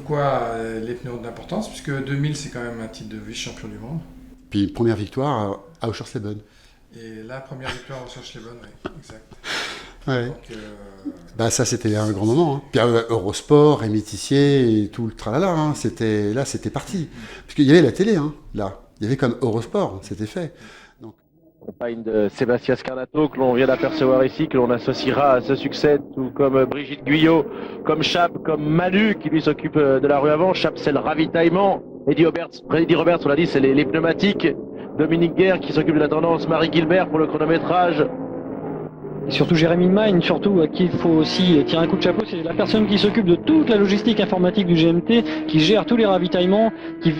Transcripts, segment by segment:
quoi les pneus ont de l'importance, puisque 2000 c'est quand même un titre de vice-champion du monde. Puis première victoire à Oschersleben. Et la première victoire au Oschersleben, oui, exact. Ouais. Donc, ça c'était un grand moment. Hein. Puis Eurosport, Rémi Tissier et tout le tralala, hein. C'était parti. Parce qu'il y avait la télé, hein, là. Il y avait comme Eurosport, c'était fait. Donc... Compagne de Sébastien Scarnato que l'on vient d'apercevoir ici, que l'on associera à ce succès, tout comme Brigitte Guyot, comme Chap, comme Manu qui lui s'occupe de la rue avant. Chap c'est le ravitaillement. Eddie Roberts, on l'a dit, c'est les pneumatiques. Dominique Guerre qui s'occupe de la tendance. Marie Gilbert pour le chronométrage. Et surtout Jérémy Main, surtout à qui il faut aussi tirer un coup de chapeau, c'est la personne qui s'occupe de toute la logistique informatique du GMT, qui gère tous les ravitaillements, qui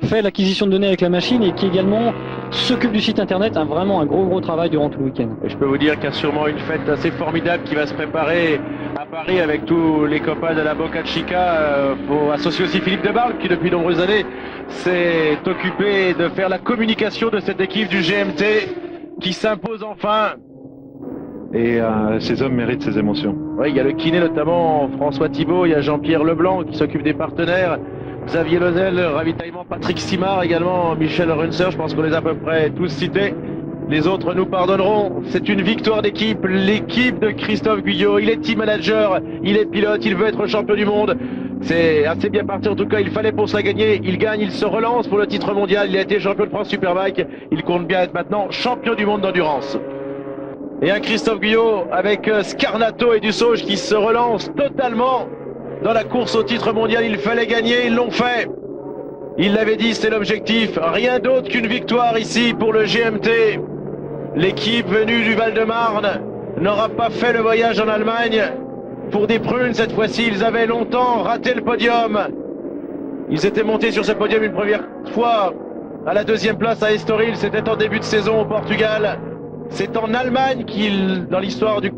fait l'acquisition de données avec la machine et qui également s'occupe du site internet. Vraiment un gros travail durant tout le week-end. Et je peux vous dire qu'il y a sûrement une fête assez formidable qui va se préparer à Paris avec tous les copains de la Boca Chica. Faut associer aussi Philippe Debarle qui depuis de nombreuses années s'est occupé de faire la communication de cette équipe du GMT qui s'impose enfin. Et ces hommes méritent ces émotions. Oui, il y a le kiné notamment, François Thibault, il y a Jean-Pierre Leblanc qui s'occupe des partenaires, Xavier Lozel, ravitaillement, Patrick Simard également, Michel Runser, je pense qu'on les a à peu près tous cités. Les autres nous pardonneront. C'est une victoire d'équipe, l'équipe de Christophe Guyot. Il est team manager, il est pilote, il veut être champion du monde. C'est assez bien parti en tout cas, il fallait pour ça gagner. Il gagne, il se relance pour le titre mondial. Il a été champion de France Superbike. Il compte bien être maintenant champion du monde d'endurance. Et un Christophe Guyot avec Scarnato et Dussauge qui se relancent totalement dans la course au titre mondial. Il fallait gagner, ils l'ont fait. Il l'avait dit, c'est l'objectif. Rien d'autre qu'une victoire ici pour le GMT. L'équipe venue du Val-de-Marne n'aura pas fait le voyage en Allemagne pour des prunes cette fois-ci. Ils avaient longtemps raté le podium. Ils étaient montés sur ce podium une première fois à la deuxième place à Estoril. C'était en début de saison au Portugal. C'est en Allemagne qu'ils, dans l'histoire de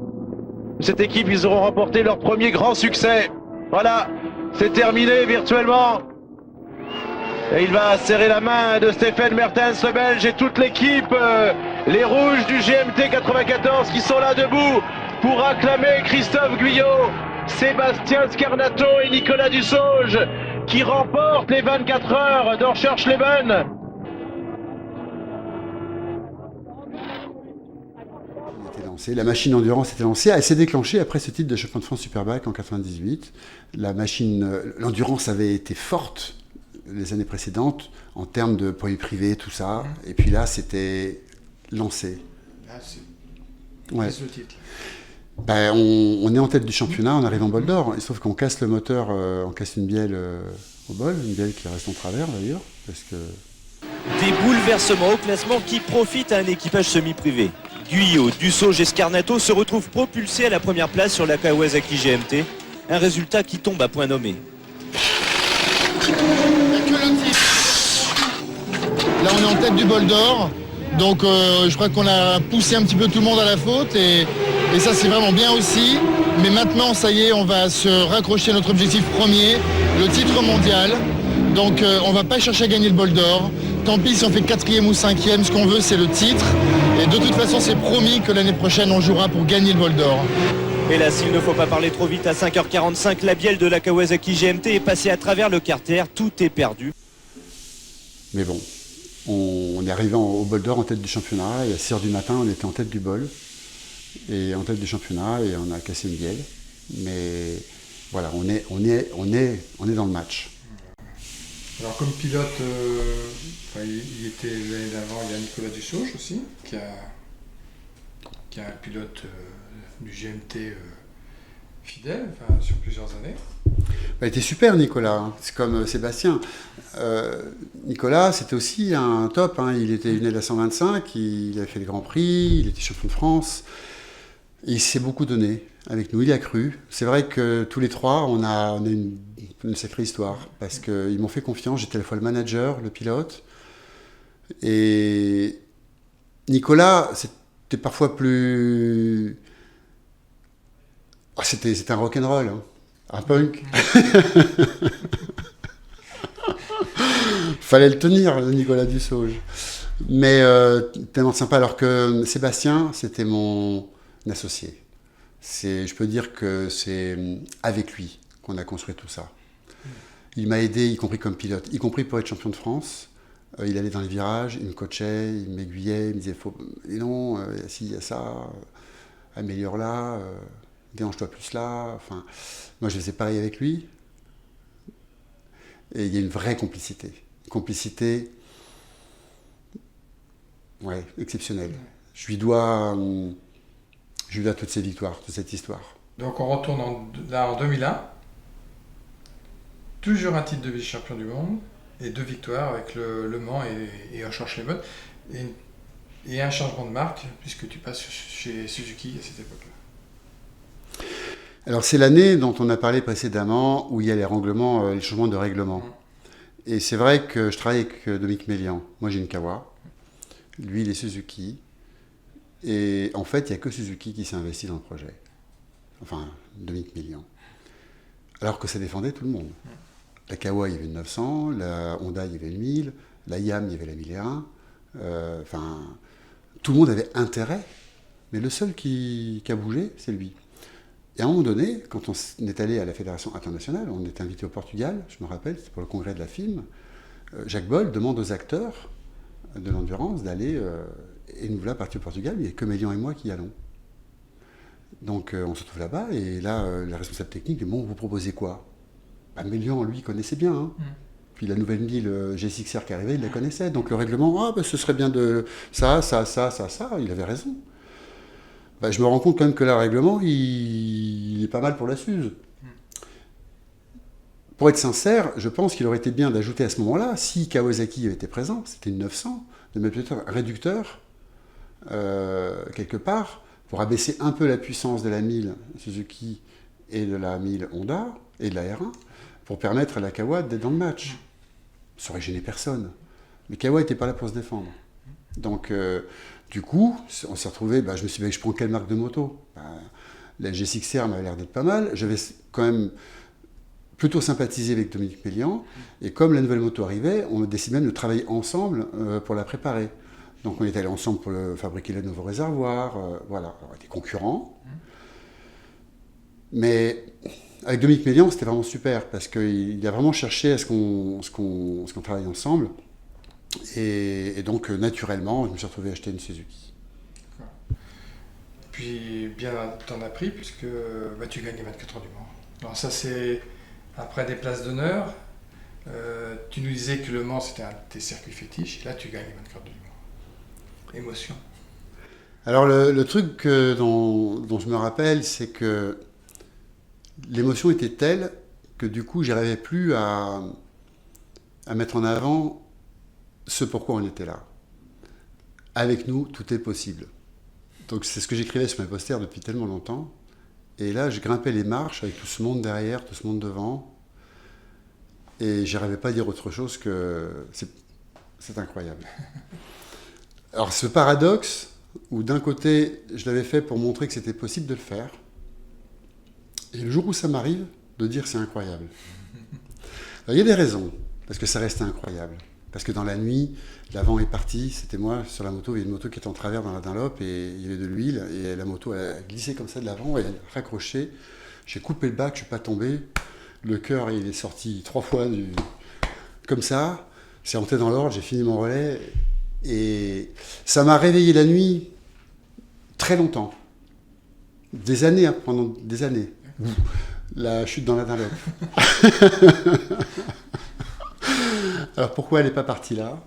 cette équipe, ils auront remporté leur premier grand succès. Voilà, c'est terminé virtuellement. Et il va serrer la main de Stéphane Mertens, le Belge, et toute l'équipe, les rouges du GMT 94 qui sont là debout pour acclamer Christophe Guyot, Sébastien Scarnato et Nicolas Dussauge qui remportent les 24 heures d'Oschersleben. La machine endurance était lancée, elle s'est déclenchée après ce titre de champion de France Superbike en 98. L'endurance avait été forte les années précédentes en termes de produits privés, tout ça. Et puis là, c'était lancé. Ouais. C'est le titre. On est en tête du championnat, on arrive en bol d'or. Sauf qu'on casse le moteur, on casse une bielle au bol, une bielle qui reste en travers d'ailleurs, parce que... Des bouleversements au classement qui profitent à un équipage semi-privé. Guyot, Dussauge et Scarnato se retrouvent propulsés à la première place sur la Kawasaki GMT. Un résultat qui tombe à point nommé. Là on est en tête du bol d'or. Donc je crois qu'on a poussé un petit peu tout le monde à la faute. Et ça c'est vraiment bien aussi. Mais maintenant ça y est, on va se raccrocher à notre objectif premier, le titre mondial. Donc on va pas chercher à gagner le bol d'or. Tant pis si on fait 4e ou 5e, ce qu'on veut c'est le titre. Et de toute façon c'est promis que l'année prochaine on jouera pour gagner le bol d'or. Hélas, il ne faut pas parler trop vite, à 5h45, la bielle de la Kawasaki GMT est passée à travers le carter, tout est perdu. Mais bon, on est arrivé au bol d'or en tête du championnat, et à 6h du matin on était en tête du bol, et en tête du championnat, et on a cassé une bielle. Mais voilà, on est dans le match. Alors comme pilote, il était l'année d'avant, il y a Nicolas Dussauge aussi, qui est un pilote du GMT fidèle, sur plusieurs années. Il était super Nicolas, hein. C'est comme Sébastien. Nicolas c'était aussi un top, hein. Il était né de la 125, il avait fait le Grand Prix, il était champion de France. Et il s'est beaucoup donné avec nous, il y a cru. C'est vrai que tous les trois, on a une sacrée histoire, parce qu'ils m'ont fait confiance, j'étais à la fois le manager, le pilote. Et Nicolas, c'était parfois plus... C'était un rock'n'roll, hein. Un punk. Fallait le tenir, Nicolas Dussauge. Mais tellement sympa, alors que Sébastien, c'était mon associé. Je peux dire que c'est avec lui qu'on a construit tout ça. Il m'a aidé, y compris comme pilote, y compris pour être champion de France. Il allait dans les virages, il me coachait, il m'aiguillait, il me disait et non, s'il y a ça, améliore là, dérange-toi plus là. Enfin, moi, je faisais pareil avec lui. Et il y a une vraie complicité. Une complicité, ouais, exceptionnelle. Je lui dois toutes ces victoires, toute cette histoire. Donc on retourne en 2001. Toujours un titre de vice-champion du monde et 2 victoires avec le Mans et Schwarzschild et un changement de marque puisque tu passes chez Suzuki à cette époque-là. Alors c'est l'année dont on a parlé précédemment où il y a les changements de règlement. Et c'est vrai que je travaille avec Dominique Mélian. Moi j'ai une Kawa, lui il est Suzuki. Et en fait il n'y a que Suzuki qui s'est investi dans le projet. Enfin Dominique Mélian. Alors que ça défendait tout le monde. La Kawa, il y avait une 900, la Honda, il y avait une 1000, la Yam, il y avait la 1001. Tout le monde avait intérêt, mais le seul qui a bougé, c'est lui. Et à un moment donné, quand on est allé à la Fédération internationale, on est invité au Portugal, je me rappelle, c'était pour le congrès de la FIM, Jacques Boll demande aux acteurs de l'endurance d'aller, et nous voilà partis au Portugal, il n'y a que Mélian et moi qui y allons. Donc on se trouve là-bas, et là, la responsable technique dit, bon, vous proposez quoi ? Mélian, lui, connaissait bien. Hein. Puis la nouvelle 1000 G6R qui arrivait, il la connaissait. Donc le règlement, ce serait bien de ça. Il avait raison. Je me rends compte quand même que le règlement, il est pas mal pour la Suze. Pour être sincère, je pense qu'il aurait été bien d'ajouter à ce moment-là, si Kawasaki avait été présent, c'était une 900, de mettre peut-être un réducteur quelque part pour abaisser un peu la puissance de la 1000 Suzuki et de la 1000 Honda et de la R1 pour permettre à la Kawa d'être dans le match. Ça aurait gêné personne. Mais Kawa n'était pas là pour se défendre. Donc, du coup, on s'est retrouvé, je me suis dit, je prends quelle marque de moto ? La G6R m'avait l'air d'être pas mal. J'avais quand même plutôt sympathisé avec Dominique Mélian. Et comme la nouvelle moto arrivait, on a décidé même de travailler ensemble pour la préparer. Donc, on est allés ensemble pour fabriquer les nouveaux réservoirs. Voilà, on était concurrents. Mais avec Dominique Mélian, c'était vraiment super parce qu'il a vraiment cherché à ce qu'on travaille ensemble. Et donc, naturellement, je me suis retrouvé à acheter une Suzuki. D'accord. Puis, bien, t'en as pris puisque tu gagnes les 24 heures du Mans. Alors ça, c'est après des places d'honneur. Tu nous disais que le Mans, c'était un de tes circuits fétiches. Et là, tu gagnes les 24 heures du Mans. Émotion. Alors, le truc dont je me rappelle, c'est que l'émotion était telle que du coup, j'arrivais plus à mettre en avant ce pourquoi on était là. Avec nous, tout est possible. Donc c'est ce que j'écrivais sur mes posters depuis tellement longtemps. Et là, je grimpais les marches avec tout ce monde derrière, tout ce monde devant. Et j'arrivais pas à dire autre chose que c'est incroyable. Alors ce paradoxe, où d'un côté, je l'avais fait pour montrer que c'était possible de le faire. Et le jour où ça m'arrive, de dire c'est incroyable. Alors, il y a des raisons, parce que ça restait incroyable. Parce que dans la nuit, l'avant est parti, c'était moi sur la moto, il y avait une moto qui était en travers dans la Dunlop et il y avait de l'huile et la moto a glissé comme ça de l'avant et elle a raccroché. J'ai coupé le bac, je ne suis pas tombé. Le cœur, il est sorti 3 fois comme ça. C'est rentré dans l'ordre, j'ai fini mon relais et ça m'a réveillé la nuit très longtemps. Des années, hein, pendant des années. La chute dans la Dunlop. Alors pourquoi elle n'est pas partie là ?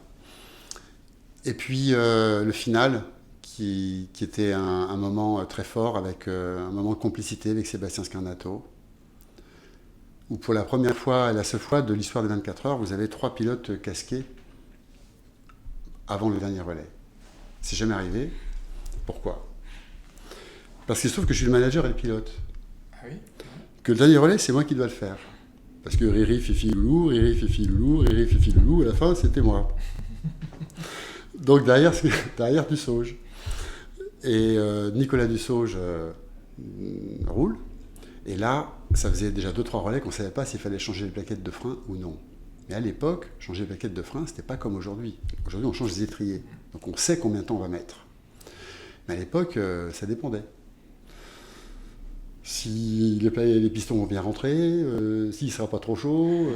Et puis le final, qui était un moment très fort, avec un moment de complicité avec Sébastien Scarnato, où pour la première fois et la seule fois de l'histoire des 24 heures, vous avez 3 pilotes casqués avant le dernier relais. C'est jamais arrivé. Pourquoi ? Parce qu'il se trouve que je suis le manager et le pilote. Ah oui ? Que le dernier relais, c'est moi qui dois le faire. Parce que Riri, Fifi, Loulou, Riri, Fifi, Loulou, Riri, Fifi, Loulou, à la fin, c'était moi. Donc derrière Dussauge. Et Nicolas Dussauge roule. Et là, ça faisait déjà 2-3 relais qu'on ne savait pas s'il fallait changer les plaquettes de frein ou non. Mais à l'époque, changer les plaquettes de frein, c'était pas comme aujourd'hui. Aujourd'hui, on change les étriers. Donc on sait combien de temps on va mettre. Mais à l'époque, ça dépendait. si les pistons vont bien rentrer, s'il ne sera pas trop chaud.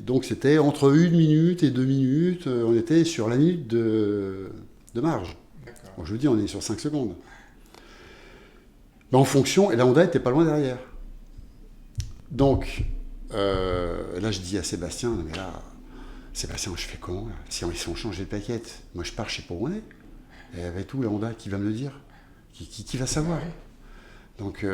Donc c'était entre 1 minute et 2 minutes, on était sur la minute de marge. D'accord. Bon, je vous dis, on est sur 5 secondes. Mais en fonction, et la Honda n'était pas loin derrière. Donc, là je dis à Sébastien, non mais là, Sébastien, je fais comment là si on change les plaquettes, moi je pars, je sais pas où on est. Et avec tout, la Honda, qui va me le dire qui va savoir? Ah oui. Donc,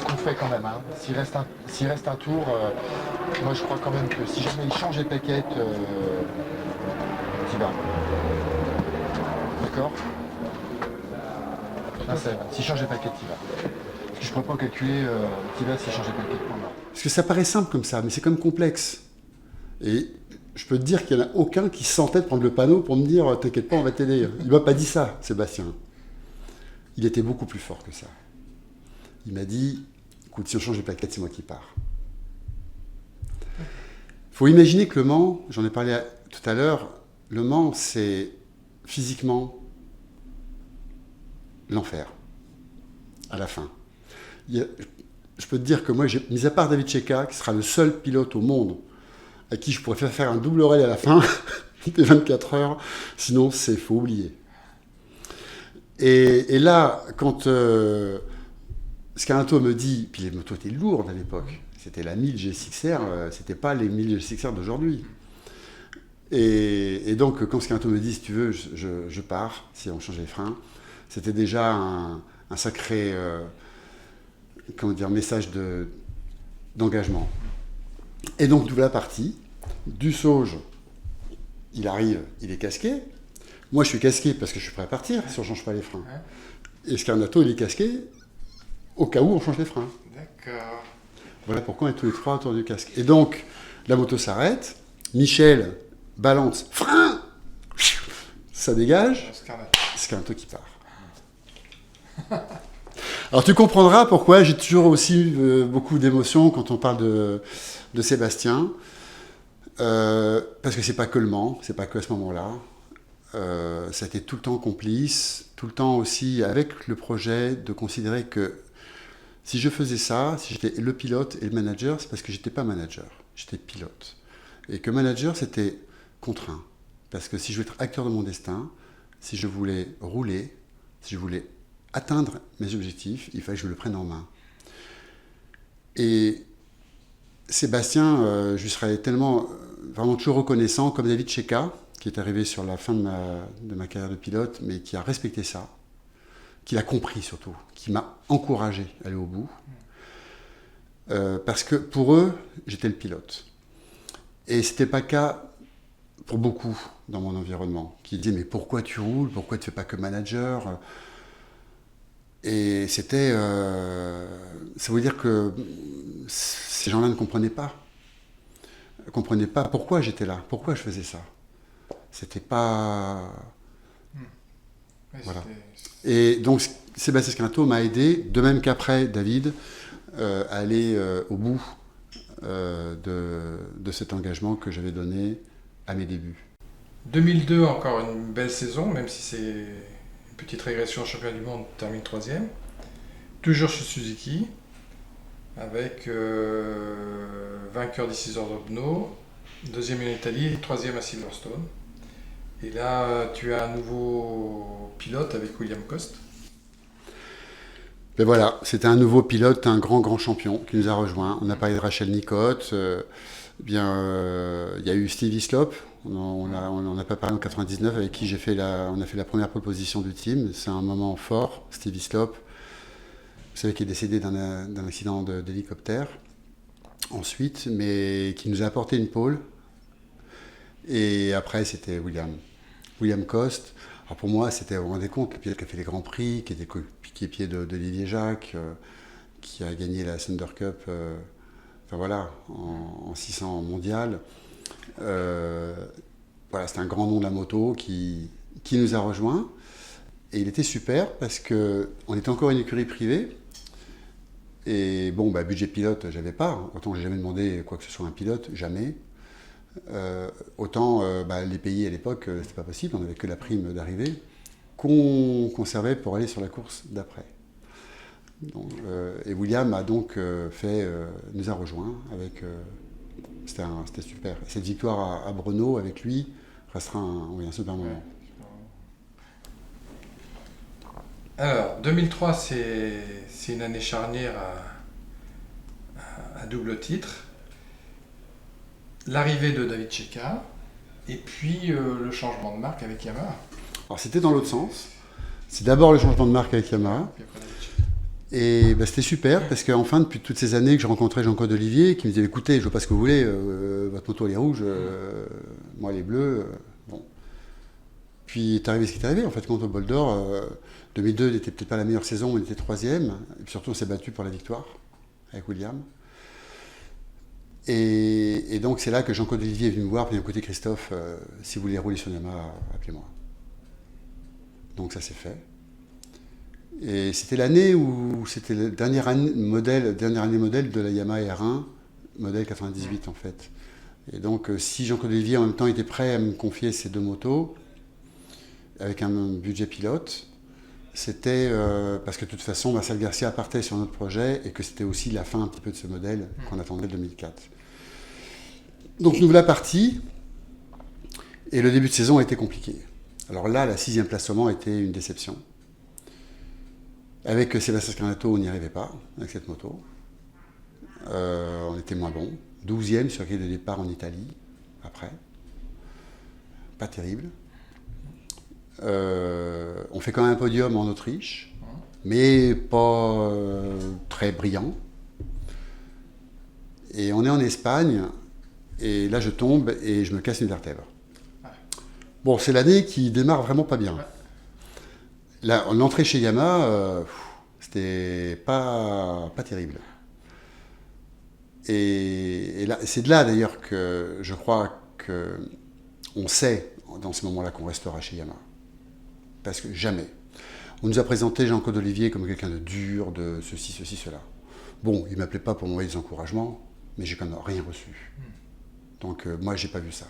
Qu'on fait quand même. Hein. S'il reste un tour, moi je crois quand même que si jamais il change les plaquettes, t'y vas. D'accord? Là, s'il change les plaquettes, t'y vas. Parce que je ne pourrais pas calculer t'y vas s'il change les plaquettes. Non. parce que ça paraît simple comme ça, mais c'est comme complexe. Et je peux te dire qu'il n'y en a aucun qui se sentait de prendre le panneau pour me dire « T'inquiète pas, on va t'aider ». Il ne m'a pas dit ça, Sébastien. Il était beaucoup plus fort que ça. Il m'a dit « Écoute, si on change les plaquettes, c'est moi qui pars ». Il faut imaginer que Le Mans, j'en ai parlé tout à l'heure, Le Mans, c'est physiquement l'enfer, à la fin. Je peux te dire que moi, mis à part David Cheika, qui sera le seul pilote au monde à qui je pourrais faire un double rail à la fin des 24 heures, sinon faut oublier. Et là, quand Scarnato me dit, puis les motos étaient lourdes à l'époque, c'était la 1000 G6R, c'était pas les 1000 G6R d'aujourd'hui. Et donc, quand Scarnato me dit, si tu veux, je pars, si on change les freins, c'était déjà un sacré message d'engagement. Et donc, voilà partie. Dussauge, il arrive, il est casqué. Moi, je suis casqué parce que je suis prêt à partir si on ne change pas les freins. Et Scarnato, il est casqué au cas où on change les freins. D'accord. Voilà pourquoi on est tous les trois autour du casque. Et donc, la moto s'arrête. Michel balance, frein, ça dégage. Scarnato qui part. Alors tu comprendras pourquoi j'ai toujours aussi beaucoup d'émotions quand on parle de Sébastien. Parce que c'est pas que Le Mans, c'est pas que à ce moment-là. Ça a été tout le temps complice, tout le temps aussi avec le projet de considérer que si je faisais ça, si j'étais le pilote et le manager, c'est parce que j'étais pas manager, j'étais pilote. Et que manager, c'était contraint. Parce que si je voulais être acteur de mon destin, si je voulais rouler, si je voulais atteindre mes objectifs, il fallait que je me le prenne en main. Et Sébastien, je lui serais tellement, vraiment toujours reconnaissant, comme David Cheika, qui est arrivé sur la fin de ma carrière de pilote, mais qui a respecté ça, qui l'a compris surtout, qui m'a encouragé à aller au bout. Parce que pour eux, j'étais le pilote. Et ce n'était pas le cas pour beaucoup dans mon environnement, qui disaient « Mais pourquoi tu roules? Pourquoi tu ne fais pas que manager ?» Et c'était... ça veut dire que ces gens-là ne comprenaient pas. Ne comprenaient pas pourquoi j'étais là, pourquoi je faisais ça. C'était pas... Ouais, voilà. Et donc, Sébastien Scarnato m'a aidé, de même qu'après David, à aller au bout de cet engagement que j'avais donné à mes débuts. 2002, encore une belle saison, même si c'est une petite régression au championnat du monde, termine 3e. Toujours chez Suzuki, avec vainqueur des 6 heures d'Obno, 2e en Italie et 3e à Silverstone. Et là, tu as un nouveau pilote avec William Coste. Ben voilà, c'était un nouveau pilote, un grand champion qui nous a rejoints. On a parlé de Rachel Nicotte. Il y a eu Steve Hislop, on n'a pas parlé en 99, avec qui on a fait la première pole position du team. C'est un moment fort, Steve Hislop, vous savez, qui est décédé d'un accident d'hélicoptère ensuite, mais qui nous a apporté une pole. Et après, c'était William Coste. Alors pour moi, c'était, vous vous rendez compte, le pilote qui a fait les Grands Prix, qui était coéquipier d'Olivier Jacques, qui a gagné la Thunder Cup, enfin voilà, en 600 mondial. Voilà, c'était un grand nom de la moto qui nous a rejoints. Et il était super parce qu'on était encore une écurie privée. Et bon, budget pilote, j'avais pas. Autant que j'ai jamais demandé quoi que ce soit un pilote, jamais. Autant les pays à l'époque, c'était pas possible, on n'avait que la prime d'arrivée, qu'on conservait pour aller sur la course d'après. Donc, et William a donc nous a rejoints avec. C'était super. Cette victoire à Brno avec lui restera un super moment. Alors, 2003, c'est une année charnière à double titre. L'arrivée de David Cheika et puis le changement de marque avec Yamaha. Alors c'était dans l'autre sens. C'est d'abord le changement de marque avec Yamaha. Puis après, David Cheika. Et c'était super parce qu'enfin, depuis toutes ces années que je rencontrais Jean-Claude Olivier, qui me disait écoutez, je vois pas ce que vous voulez, votre moto elle est rouge, moi elle est bleue. Bon. Puis est arrivé ce qui est arrivé. En fait, quand au Bol d'Or, 2002 n'était peut-être pas la meilleure saison, on était 3e. Et puis surtout, on s'est battu pour la victoire avec William. Et donc c'est là que Jean-Claude Olivier est venu me voir, puis écoutez Christophe, si vous voulez rouler sur Yamaha, appelez-moi. Donc ça s'est fait. Et c'était l'année où c'était la dernière année modèle de la Yamaha R1, modèle 98 en fait. Et donc si Jean-Claude Olivier en même temps était prêt à me confier ces 2 motos, avec un budget pilote, c'était parce que de toute façon Marcel Garcia partait sur notre projet et que c'était aussi la fin un petit peu de ce modèle qu'on attendait 2004. Donc nous voilà partis, et le début de saison a été compliqué. Alors là, la 6e place seulement a été une déception. Avec Sébastien Scarnato, on n'y arrivait pas, avec cette moto. On était moins bon. 12e sur le grille de départ en Italie, après. Pas terrible. On fait quand même un podium en Autriche, mais pas très brillant. Et on est en Espagne, et là je tombe et je me casse une vertèbre. Bon, c'est l'année qui démarre vraiment pas bien. Là, l'entrée chez Yamaha, c'était pas terrible. Et là, c'est de là d'ailleurs que je crois qu'on sait dans ce moment-là qu'on restera chez Yamaha. Parce que jamais. On nous a présenté Jean-Claude Olivier comme quelqu'un de dur, de ceci, cela. Bon, il ne m'appelait pas pour m'envoyer des encouragements, mais j'ai quand même rien reçu. Donc moi, j'ai pas vu ça.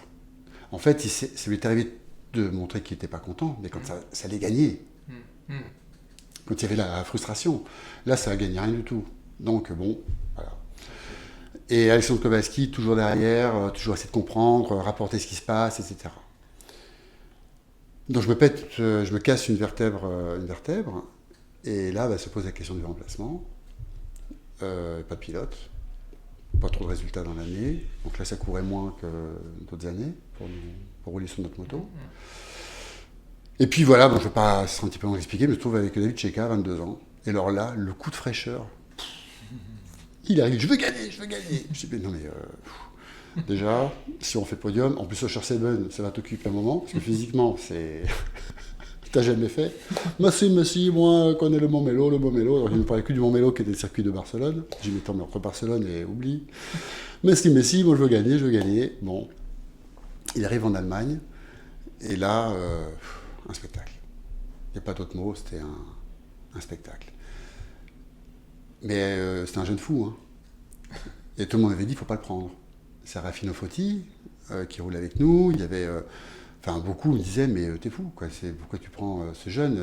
En fait, ça lui est arrivé de montrer qu'il n'était pas content, mais quand ça allait gagner. Quand il y avait la frustration. Là, ça n'a gagné rien du tout. Donc bon, voilà. Et Alexandre Kowalski, toujours derrière, toujours essayer de comprendre, rapporter ce qui se passe, etc. Donc je me casse une vertèbre, et là se pose la question du remplacement. Pas de pilote, pas trop de résultats dans l'année, donc là ça courait moins que d'autres années pour rouler sur notre moto. Et puis voilà, je ne vais pas un petit peu en expliquer, mais je trouve avec David Cheika, 22 ans, et alors là, le coup de fraîcheur, il arrive, je veux gagner. Je dis, non mais... déjà, si on fait podium, en plus au Sherseven, ça va t'occuper un moment, parce que physiquement, c'est... T'as jamais fait. Merci, moi, je connais le Montmelo. Alors, il me parlait que du Montmelo qui était le circuit de Barcelone. J'ai dit, mais entre Barcelone et oublie. Merci, moi je veux gagner. Bon, il arrive en Allemagne, et là, un spectacle. Il n'y a pas d'autre mot, c'était un spectacle. Mais c'était un jeune fou, hein. Et tout le monde avait dit, il ne faut pas le prendre. C'est Rafino Foti qui roule avec nous. Il y avait, beaucoup me disaient, mais t'es fou, quoi. Pourquoi tu prends ce jeune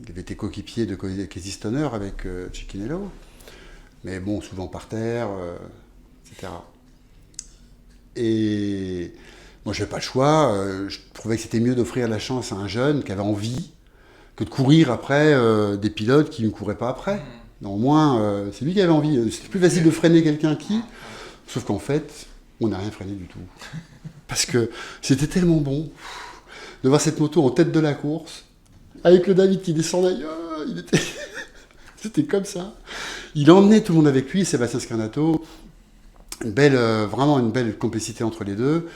il avait été coéquipier de Casey Stoner avec Cecchiniello. Mais bon, souvent par terre, etc. Et moi, je n'avais pas le choix. Je trouvais que c'était mieux d'offrir la chance à un jeune qui avait envie que de courir après des pilotes qui ne couraient pas après. Non, au moins, c'est lui qui avait envie. C'était plus facile de freiner quelqu'un qui... Sauf qu'en fait, on n'a rien freiné du tout. Parce que c'était tellement bon de voir cette moto en tête de la course, avec le David qui descendait. C'était comme ça. Il emmenait tout le monde avec lui, Sébastien Scarnato. Vraiment une belle complicité entre les deux.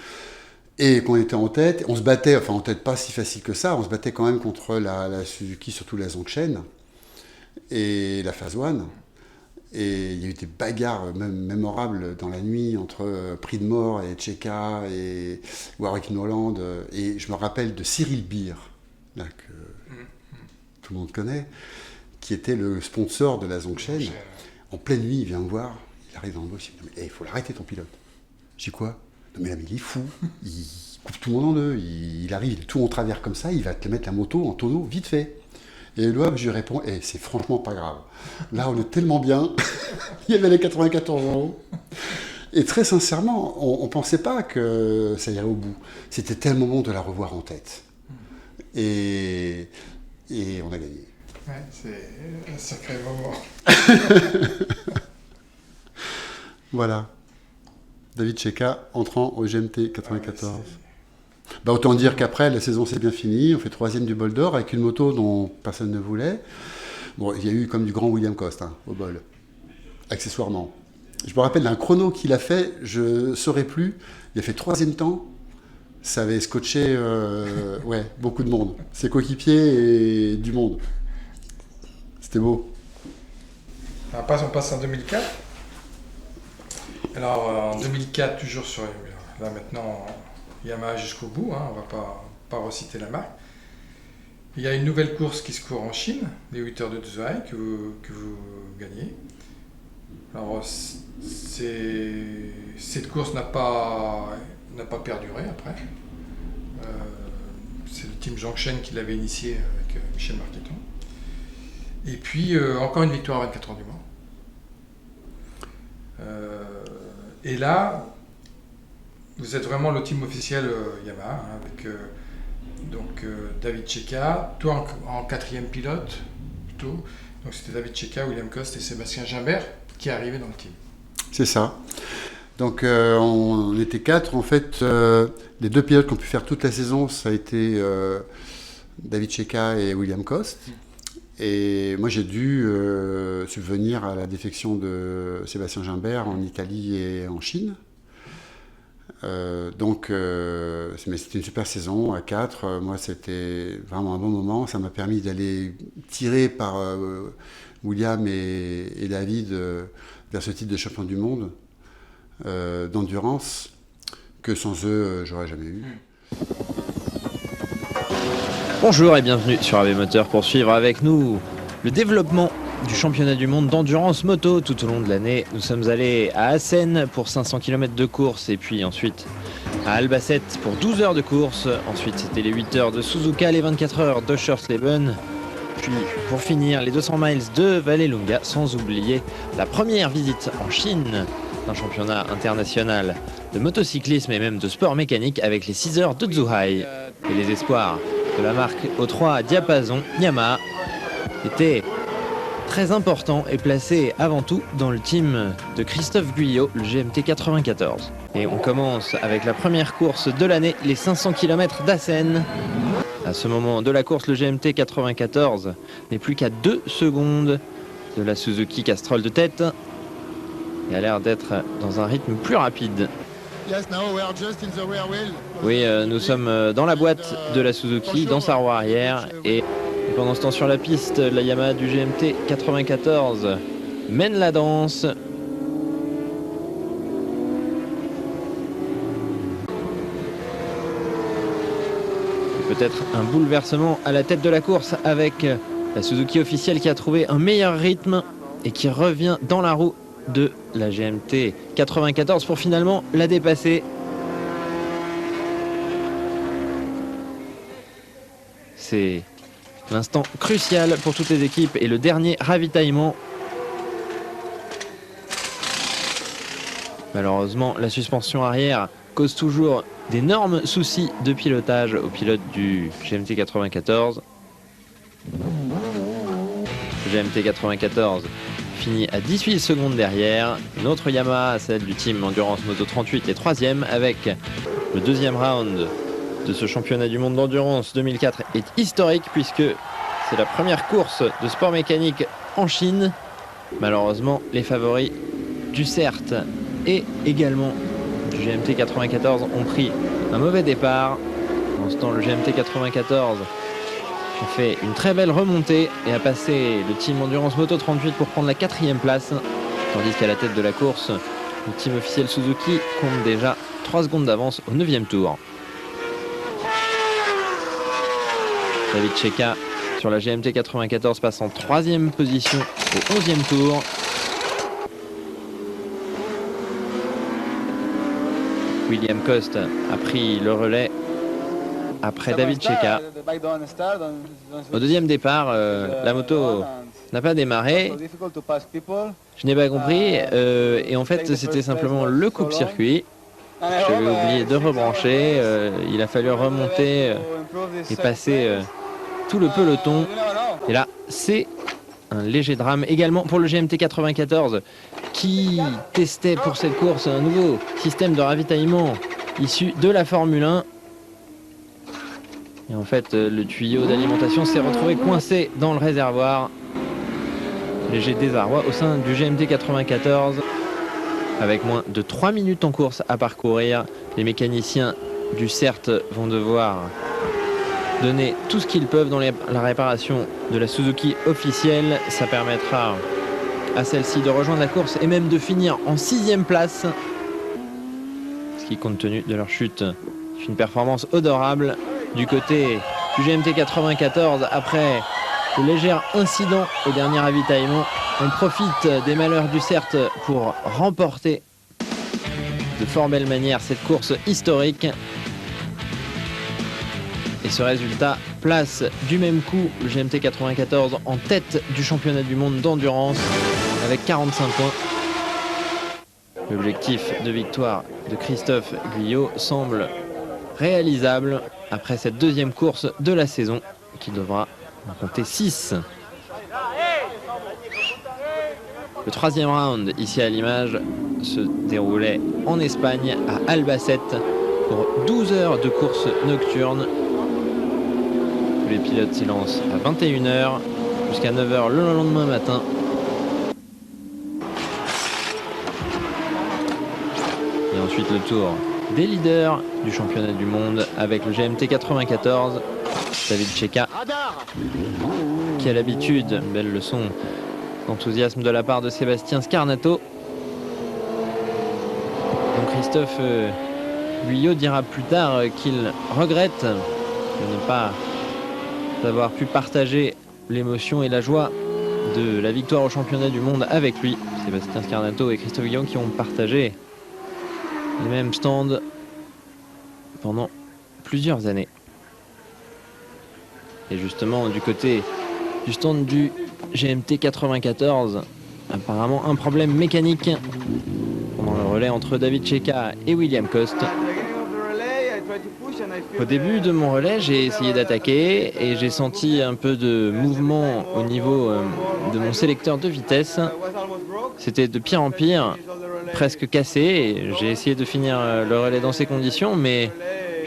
Et qu'on était en tête, on se battait, en tête pas si facile que ça, on se battait quand même contre la Suzuki, surtout la Zongshen, et la Phase One. Et il y a eu des bagarres même mémorables dans la nuit entre Prix de Mort et Cheika et Warwick Noland. Et je me rappelle de Cyril Beer, là, que tout le monde connaît, qui était le sponsor de la Zongshen. En pleine nuit, il vient me voir, il arrive dans le box, il me dit « il faut l'arrêter ton pilote ». Je dis « quoi ?» Non mais là, mais il est fou. Il coupe tout le monde en deux. Il arrive, il est tout en travers comme ça, il va te mettre la moto en tonneau vite fait. Et Loeb, je lui réponds, c'est franchement pas grave. Là, on est tellement bien. Il y avait les 94 en haut. Et très sincèrement, on ne pensait pas que ça irait au bout. C'était tellement bon de la revoir en tête. Et on a gagné. Ouais, c'est un sacré moment. Voilà. David Cheika entrant au GMT 94. Autant dire qu'après, la saison s'est bien finie. On fait 3e du bol d'or avec une moto dont personne ne voulait. Bon, il y a eu comme du grand William Coste au bol, accessoirement. Je me rappelle d'un chrono qu'il a fait, je ne saurais plus. Il a fait 3e temps. Ça avait scotché beaucoup de monde. Ses coéquipiers et du monde. C'était beau. On passe en 2004. Alors en 2004, toujours sur là maintenant Yamaha jusqu'au bout, on va pas reciter la marque. Il y a une nouvelle course qui se court en Chine, les 8 heures de Zhuhai que vous gagnez. Alors cette course n'a pas perduré après. C'est le team Zhongshen qui l'avait initié avec Michel Marqueton. Et puis encore une victoire à 24 heures du Mans. Et là, vous êtes vraiment le team officiel Yamaha, avec David Cheika, toi en 4e pilote plutôt. Donc c'était David Cheika, William Coste et Sébastien Gimbert qui arrivaient dans le team. C'est ça. Donc on était 4. En fait, les 2 pilotes qui ont pu faire toute la saison, ça a été David Cheika et William Coste. Et moi, j'ai dû subvenir à la défection de Sébastien Gimbert en Italie et en Chine. Mais c'était une super saison à 4. Moi, c'était vraiment un bon moment. Ça m'a permis d'aller tirer par William et David vers ce titre de champion du monde d'endurance que sans eux, j'aurais jamais eu. Bonjour et bienvenue sur AB Moteur pour suivre avec nous le développement du championnat du monde d'endurance moto tout au long de l'année. Nous sommes allés à Assen pour 500 km de course et puis ensuite à Albacete pour 12 heures de course. Ensuite c'était les 8 heures de Suzuka, les 24 heures d'Öschersleben. Puis pour finir les 200 miles de Vallelunga, sans oublier la première visite en Chine d'un championnat international de motocyclisme et même de sport mécanique avec les 6 heures de Zhuhai. Et les espoirs de la marque O3 Diapason Yamaha était très important et placé avant tout dans le team de Christophe Guyot, le GMT 94. Et on commence avec la première course de l'année, les 500 km d'Assen. À ce moment de la course, le GMT 94 n'est plus qu'à 2 secondes de la Suzuki Castrol de tête et a l'air d'être dans un rythme plus rapide. Oui, nous sommes dans la boîte de la Suzuki, dans sa roue arrière. Et pendant ce temps sur la piste, la Yamaha du GMT 94 mène la danse. Peut-être un bouleversement à la tête de la course avec la Suzuki officielle qui a trouvé un meilleur rythme et qui revient dans la roue de la GMT 94 pour finalement la dépasser. C'est l'instant crucial pour toutes les équipes et le dernier ravitaillement. Malheureusement, la suspension arrière cause toujours d'énormes soucis de pilotage au pilote du GMT 94. Le GMT 94 finit à 18 secondes derrière. Notre Yamaha, celle du team Endurance Moto 38, est 3e avec le 2e round de ce championnat du monde d'endurance 2004 est historique puisque c'est la première course de sport mécanique en Chine. Malheureusement, les favoris du CERT et également du GMT 94 ont pris un mauvais départ. En ce temps, le GMT 94 a fait une très belle remontée et a passé le team Endurance Moto 38 pour prendre la 4e place. Tandis qu'à la tête de la course, le team officiel Suzuki compte déjà 3 secondes d'avance au 9e tour. David Cheika sur la GMT 94 passe en 3e position au 11e tour. William Coste a pris le relais après David Cheika. Au deuxième départ, la moto n'a pas démarré. Je n'ai pas compris. Et en fait, c'était simplement le coupe-circuit. J'avais oublié de rebrancher. Il a fallu remonter et passer tout le peloton. Et là, c'est un léger drame. Également pour le GMT 94 qui testait pour cette course un nouveau système de ravitaillement issu de la Formule 1. Et en fait, le tuyau d'alimentation s'est retrouvé coincé dans le réservoir. Léger désarroi au sein du GMT 94. Avec moins de 3 minutes en course à parcourir, les mécaniciens du CERT vont devoir donner tout ce qu'ils peuvent dans la réparation de la Suzuki officielle. Ça permettra à celle-ci de rejoindre la course et même de finir en 6e place. Ce qui, compte tenu de leur chute, est une performance honorable. Du côté du GMT 94, après le léger incident au dernier ravitaillement, on profite des malheurs du CERT pour remporter de fort belle manière cette course historique. Et ce résultat place du même coup le GMT 94 en tête du championnat du monde d'endurance avec 45 points. L'objectif de victoire de Christophe Guyot semble réalisable après cette deuxième course de la saison qui devra en compter 6. Le troisième round ici à l'image se déroulait en Espagne à Albacete pour 12 heures de course nocturne. Les pilotes s'y lancent à 21 h jusqu'à 9 h le lendemain matin. Et ensuite le tour des leaders du championnat du monde avec le GMT 94, David Cheika, qui a l'habitude, une belle leçon d'enthousiasme de la part de Sébastien Scarnato. Donc Christophe Guyot dira plus tard qu'il regrette de ne pas avoir pu partager l'émotion et la joie de la victoire au championnat du monde avec lui. Sébastien Scarnato et Christophe Guyot qui ont partagé les mêmes stands pendant plusieurs années. Et justement, du côté du stand du GMT 94, apparemment un problème mécanique pendant le relais entre David Cheika et William Coste. Au début de mon relais, j'ai essayé d'attaquer et j'ai senti un peu de mouvement au niveau de mon sélecteur de vitesse. C'était de pire en pire, presque cassé. Et j'ai essayé de finir le relais dans ces conditions, mais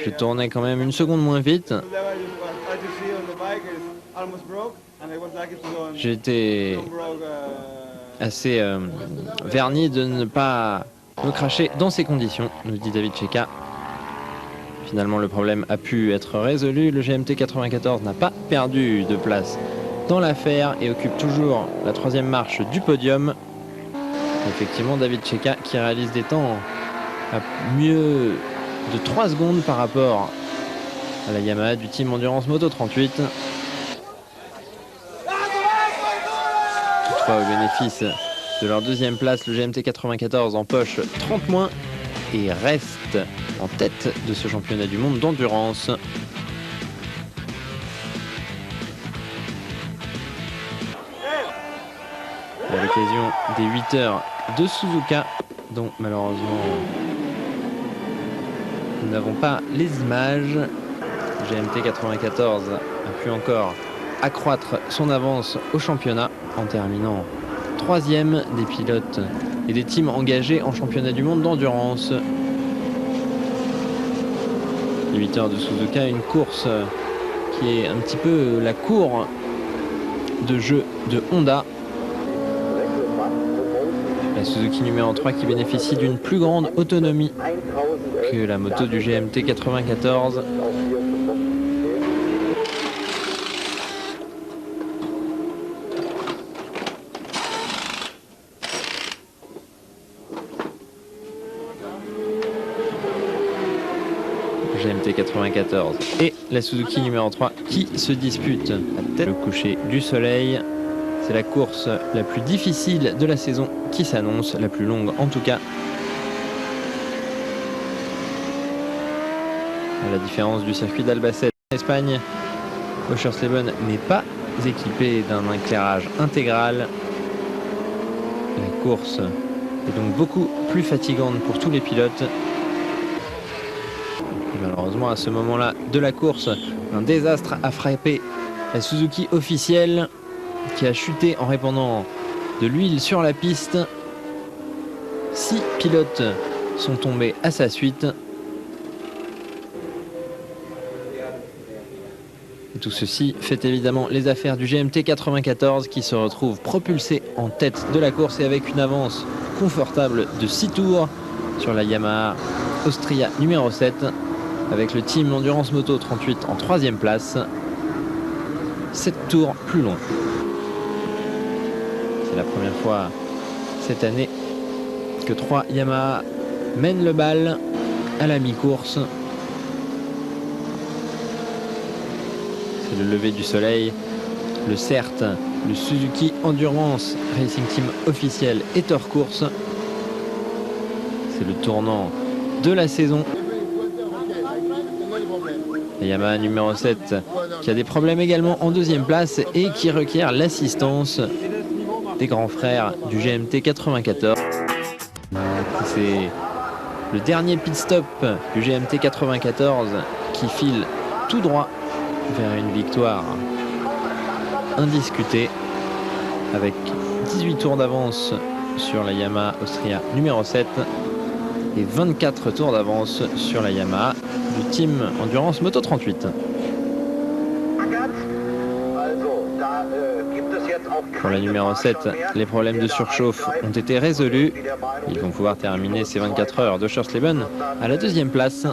je tournais quand même une seconde moins vite. J'étais assez verni de ne pas me cracher dans ces conditions, nous dit David Cheika. Finalement, le problème a pu être résolu. Le GMT 94 n'a pas perdu de place dans l'affaire et occupe toujours la 3e marche du podium. Effectivement, David Cheika qui réalise des temps à mieux de 3 secondes par rapport à la Yamaha du team Endurance Moto 38. Toutefois, au bénéfice de leur 2e place, le GMT 94 empoche 30 moins et reste en tête de ce championnat du monde d'endurance. À l'occasion des 8 heures de Suzuka, dont malheureusement nous n'avons pas les images, GMT 94 a pu encore accroître son avance au championnat en terminant 3e des pilotes et des teams engagés en championnat du monde d'endurance. Les 8 heures de Suzuka, une course qui est un petit peu la cour de jeu de Honda. La Suzuki numéro 3 qui bénéficie d'une plus grande autonomie que la moto du GMT 94. GMT 94 et la Suzuki numéro 3 qui se disputent à tête le coucher du soleil. C'est la course la plus difficile de la saison qui s'annonce, la plus longue en tout cas. À la différence du circuit d'Albacete en Espagne, Oschersleben n'est pas équipé d'un éclairage intégral. La course est donc beaucoup plus fatigante pour tous les pilotes. Et malheureusement, à ce moment-là de la course, un désastre a frappé la Suzuki officielle qui a chuté en répandant de l'huile sur la piste. 6 pilotes sont tombés à sa suite. Et tout ceci fait évidemment les affaires du GMT 94 qui se retrouve propulsé en tête de la course et avec une avance confortable de 6 tours sur la Yamaha Austria numéro 7 avec le team Endurance Moto 38 en 3e place. 7 tours plus loin. C'est la première fois cette année que 3 Yamaha mènent le bal à la mi-course. C'est le lever du soleil. Le CERT, le Suzuki Endurance Racing Team officiel est hors course. C'est le tournant de la saison. La Yamaha numéro 7 qui a des problèmes également en 2e place et qui requiert l'assistance des grands frères du GMT 94. C'est le dernier pit stop du GMT 94 qui file tout droit vers une victoire indiscutée avec 18 tours d'avance sur la Yamaha Austria numéro 7 et 24 tours d'avance sur la Yamaha du team Endurance Moto 38. Pour la numéro 7, les problèmes de surchauffe ont été résolus. Ils vont pouvoir terminer ces 24 heures de Oschersleben à la 2e place.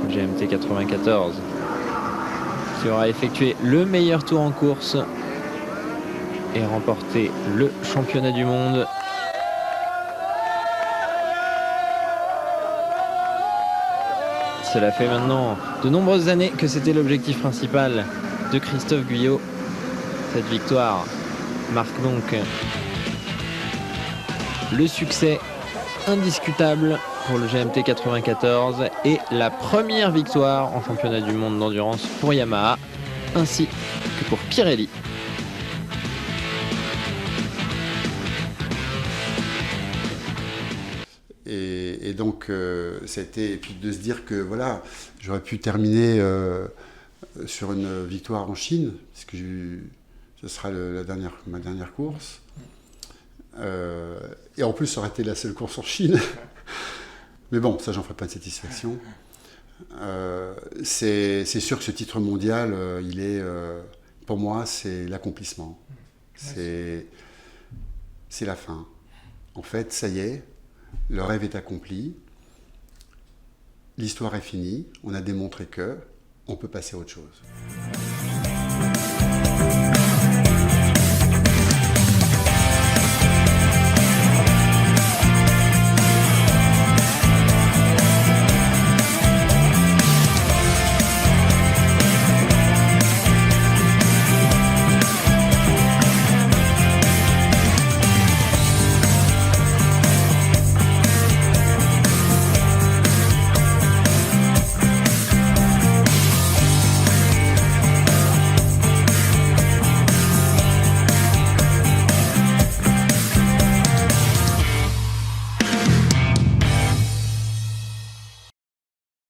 GMT 94 qui aura effectué le meilleur tour en course et remporté le championnat du monde. Cela fait maintenant de nombreuses années que c'était l'objectif principal de Christophe Guyot. Cette victoire marque donc le succès indiscutable pour le GMT 94 et la première victoire en championnat du monde d'endurance pour Yamaha ainsi que pour Pirelli. Et donc, c'était, et puis de se dire que voilà, j'aurais pu terminer sur une victoire en Chine, puisque ce sera ma dernière course. Et en plus, ça aurait été la seule course en Chine. Mais bon, ça, j'en ferai pas de satisfaction. C'est sûr que ce titre mondial, pour moi, c'est l'accomplissement. C'est la fin. En fait, ça y est, le rêve est accompli. L'histoire est finie. On a démontré qu'on peut passer à autre chose.